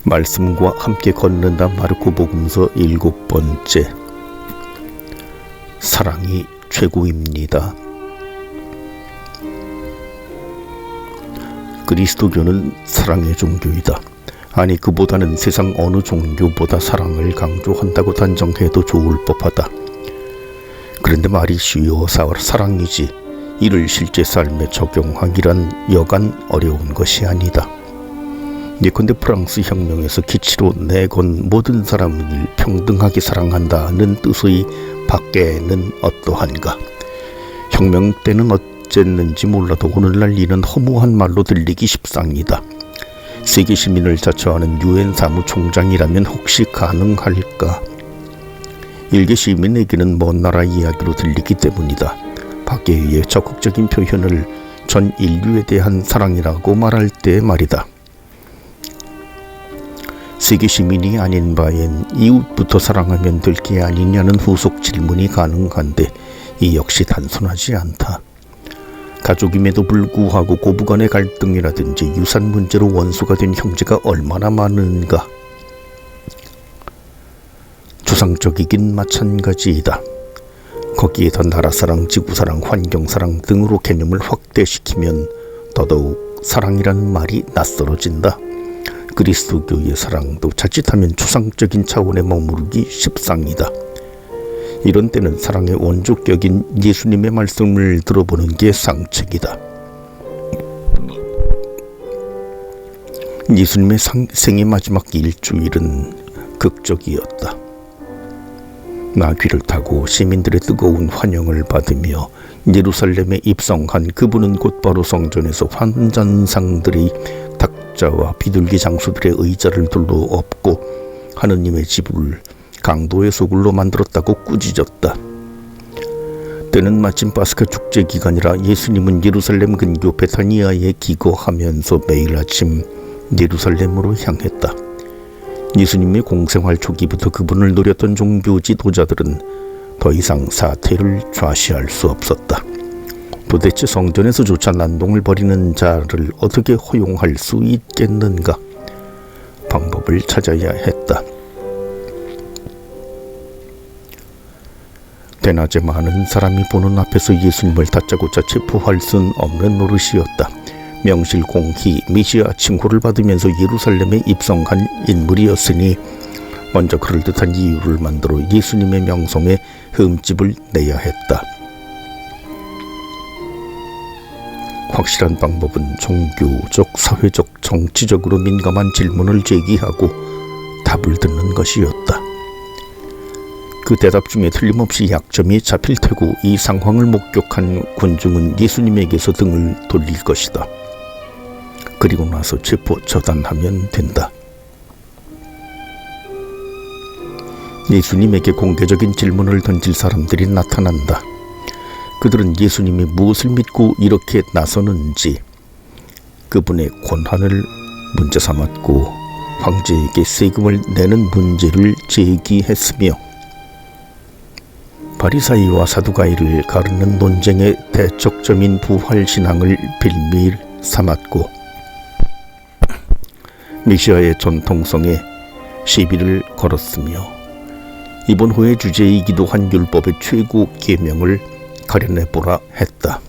말씀과 함께 걷는다. 마르코복음서 7번째. 사랑이 최고입니다. 그리스도교는 사랑의 종교이다. 아니, 그보다는 세상 어느 종교보다 사랑을 강조한다고 단정해도 좋을 법하다. 그런데 말이 쉬워 사랑이지 이를 실제 삶에 적용하기란 여간 어려운 것이 아니다. 예컨대 프랑스 혁명에서 기치로 내건 모든 사람을 평등하게 사랑한다는 뜻의 밖에는 어떠한가. 혁명 때는 어쨌는지 몰라도 오늘날 이는 허무한 말로 들리기 십상이다. 세계 시민을 자처하는 유엔 사무총장이라면 혹시 가능할까? 일개 시민에게는 먼 나라 이야기로 들리기 때문이다. 박계의 적극적인 표현을 전 인류에 대한 사랑이라고 말할 때 말이다. 세계 시민이 아닌 바엔 이웃부터 사랑하면 될 게 아니냐는 후속 질문이 가능한데 이 역시 단순하지 않다. 가족임에도 불구하고 고부간의 갈등이라든지 유산 문제로 원수가 된 형제가 얼마나 많은가. 추상적이긴 마찬가지이다. 거기에다 나라사랑, 지구사랑, 환경사랑 등으로 개념을 확대시키면 더더욱 사랑이라는 말이 낯설어진다. 그리스도교의 사랑도 자칫하면 추상적인 차원에 머무르기 십상이다. 이런 때는 사랑의 원조격인 예수님의 말씀을 들어보는 게 상책이다. 예수님의 생의 마지막 일주일은 극적이었다. 나귀를 타고 시민들의 뜨거운 환영을 받으며 예루살렘에 입성한 그분은 곧바로 성전에서 환전상들이 탁자와 비둘기 장수들의 의자를 둘러 엎고 하느님의 집을 강도의 소굴로 만들었다고 꾸짖었다. 때는 마침 파스카 축제 기간이라 예수님은 예루살렘 근교 베타니아에 기거하면서 매일 아침 예루살렘으로 향했다. 예수님의 공생활 초기부터 그분을 노렸던 종교 지도자들은 더 이상 사태를 좌시할 수 없었다. 도대체 성전에서조차 난동을 벌이는 자를 어떻게 허용할 수 있겠는가? 방법을 찾아야 했다. 대낮에 많은 사람이 보는 앞에서 예수님을 다짜고짜 체포할 순 없는 노릇이었다. 명실공히 메시아 칭호를 받으면서 예루살렘에 입성한 인물이었으니 먼저 그럴듯한 이유를 만들어 예수님의 명성에 흠집을 내야 했다. 확실한 방법은 종교적, 사회적, 정치적으로 민감한 질문을 제기하고 답을 듣는 것이었다. 그 대답 중에 틀림없이 약점이 잡힐 테고 이 상황을 목격한 군중은 예수님에게서 등을 돌릴 것이다. 그리고 나서 체포 처단하면 된다. 예수님에게 공개적인 질문을 던질 사람들이 나타난다. 그들은 예수님이 무엇을 믿고 이렇게 나서는지, 그분의 권한을 문제 삼았고 황제에게 세금을 내는 문제를 제기했으며 바리사이와 사두가이를 가르는 논쟁의 대척점인 부활신앙을 빌밀 삼았고 메시아의 전통성에 시비를 걸었으며 이번 호의 주제이기도 한 율법의 최고 계명을 가려내보라 했다.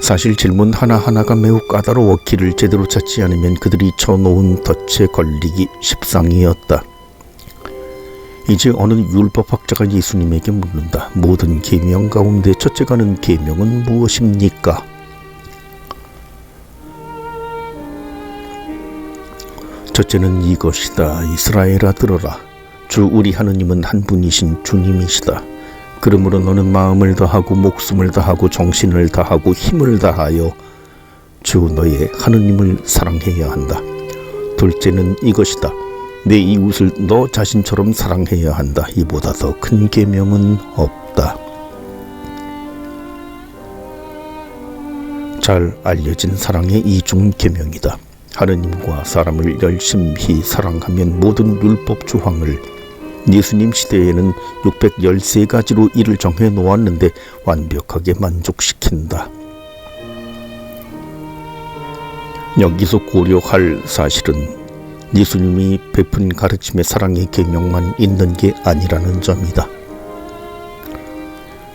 사실 질문 하나하나가 매우 까다로워 길을 제대로 찾지 않으면 그들이 쳐놓은 덫에 걸리기 십상이었다. 이제 어느 율법학자가 예수님에게 묻는다. 모든 계명 가운데 첫째 가는 계명은 무엇입니까? 첫째는 이것이다. 이스라엘아 들어라. 주 우리 하느님은 한 분이신 주님이시다. 그러므로 너는 마음을 다하고 목숨을 다하고 정신을 다하고 힘을 다하여 주 너의 하느님을 사랑해야 한다. 둘째는 이것이다. 내 이웃을 너 자신처럼 사랑해야 한다. 이보다 더 큰 계명은 없다. 잘 알려진 사랑의 이중 계명이다. 하느님과 사람을 열심히 사랑하면 모든 율법 조항을 예수님 시대에는 613가지로 이를 정해 놓았는데 완벽하게 만족시킨다. 여기서 고려할 사실은 예수님이 베푼 가르침의 사랑의 계명만 있는 게 아니라는 점이다.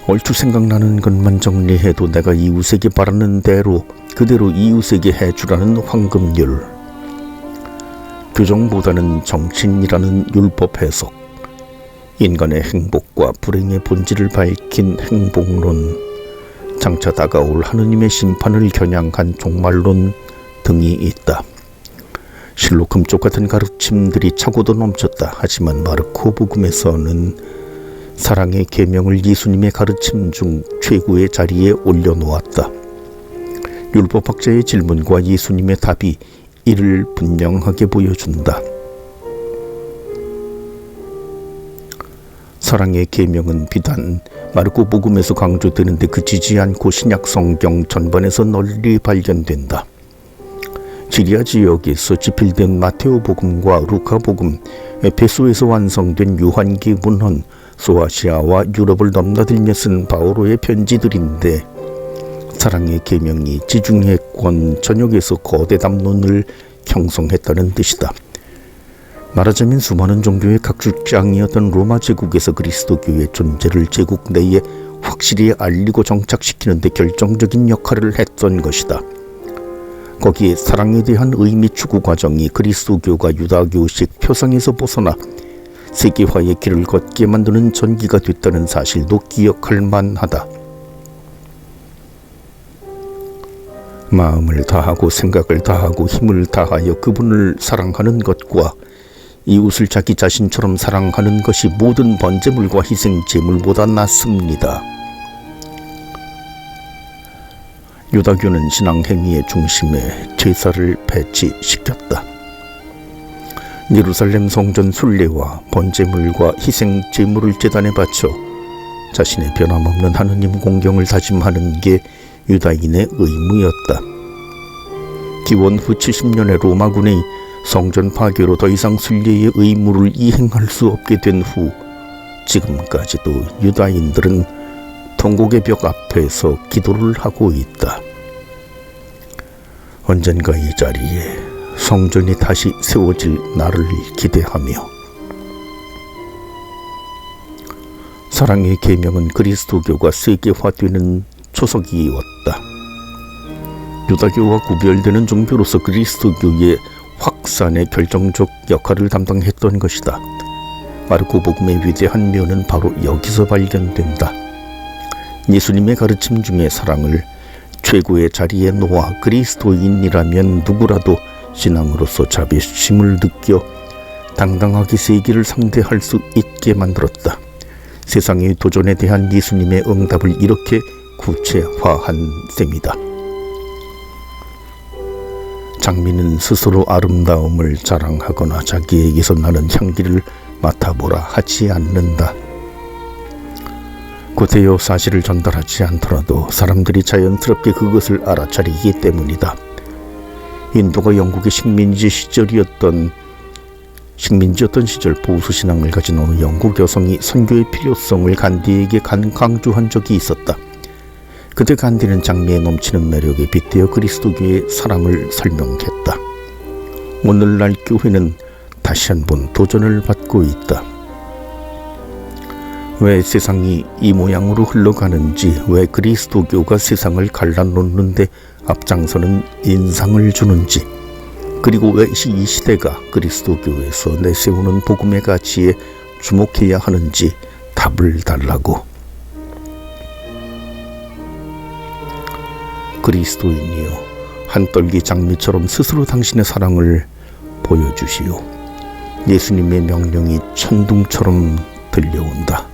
얼추 생각나는 것만 정리해도 내가 이웃에게 바라는 대로 그대로 이웃에게 해주라는 황금률, 규정보다는 정신이라는 율법 해석, 인간의 행복과 불행의 본질을 밝힌 행복론, 장차 다가올 하느님의 심판을 겨냥한 종말론 등이 있다. 실로 금쪽 같은 가르침들이 차고도 넘쳤다. 하지만 마르코 복음에서는 사랑의 계명을 예수님의 가르침 중 최고의 자리에 올려놓았다. 율법학자의 질문과 예수님의 답이 이를 분명하게 보여준다. 사랑의 계명은 비단 마르코 복음에서 강조되는데 그치지 않고 신약 성경 전반에서 널리 발견된다. 시리아 지역에서 집필된 마테오 복음과 루카 복음, 에페소에서 완성된 요한기 문헌, 소아시아와 유럽을 넘나들며 쓴 바오로의 편지들인데 사랑의 계명이 지중해권 전역에서 거대 담론을 형성했다는 뜻이다. 말하자면 수많은 종교의 각주장이었던 로마 제국에서 그리스도교의 존재를 제국 내에 확실히 알리고 정착시키는 데 결정적인 역할을 했던 것이다. 거기에 사랑에 대한 의미 추구 과정이 그리스도교가 유다교식 표상에서 벗어나 세계화의 길을 걷게 만드는 전기가 됐다는 사실도 기억할 만하다. 마음을 다하고 생각을 다하고 힘을 다하여 그분을 사랑하는 것과 이웃을 자기 자신처럼 사랑하는 것이 모든 번제물과 희생제물보다 낫습니다. 유다교는 신앙행위의 중심에 제사를 배치시켰다. 예루살렘 성전 순례와 번제물과 희생제물을 제단에 바쳐 자신의 변함없는 하느님 공경을 다짐하는 게 유다인의 의무였다. 기원 후 70년의 로마군의 성전 파괴로 더 이상 순례의 의무를 이행할 수 없게 된 후 지금까지도 유다인들은 통곡의 벽 앞에서 기도를 하고 있다. 언젠가 이 자리에 성전이 다시 세워질 날을 기대하며 사랑의 계명은 그리스도교가 세계화되는 초석이었다. 유다교와 구별되는 종교로서 그리스도교의 확산의 결정적 역할을 담당했던 것이다. 마르코 복음의 위대한 면은 바로 여기서 발견된다. 예수님의 가르침 중에 사랑을 최고의 자리에 놓아 그리스도인이라면 누구라도 신앙으로서 자비심을 느껴 당당하게 세계를 상대할 수 있게 만들었다. 세상의 도전에 대한 예수님의 응답을 이렇게 구체화한 셈이다. 장미는 스스로 아름다움을 자랑하거나 자기에게서 나는 향기를 맡아보라 하지 않는다. 곧이어 사실을 전달하지 않더라도 사람들이 자연스럽게 그것을 알아차리기 때문이다. 인도가 영국의 식민지였던 시절 보수신앙을 가진 어느 영국 여성이 선교의 필요성을 간디에게 강조한 적이 있었다. 그때 간디는 장미에 넘치는 매력에 빗대어 그리스도교의 사랑을 설명했다. 오늘날 교회는 다시 한번 도전을 받고 있다. 왜 세상이 이 모양으로 흘러가는지, 왜 그리스도교가 세상을 갈라놓는데 앞장서는 인상을 주는지, 그리고 왜 이 시대가 그리스도교에서 내세우는 복음의 가치에 주목해야 하는지 답을 달라고. 그리스도인이여, 한떨기 장미처럼 스스로 당신의 사랑을 보여주시오. 예수님의 명령이 천둥처럼 들려온다.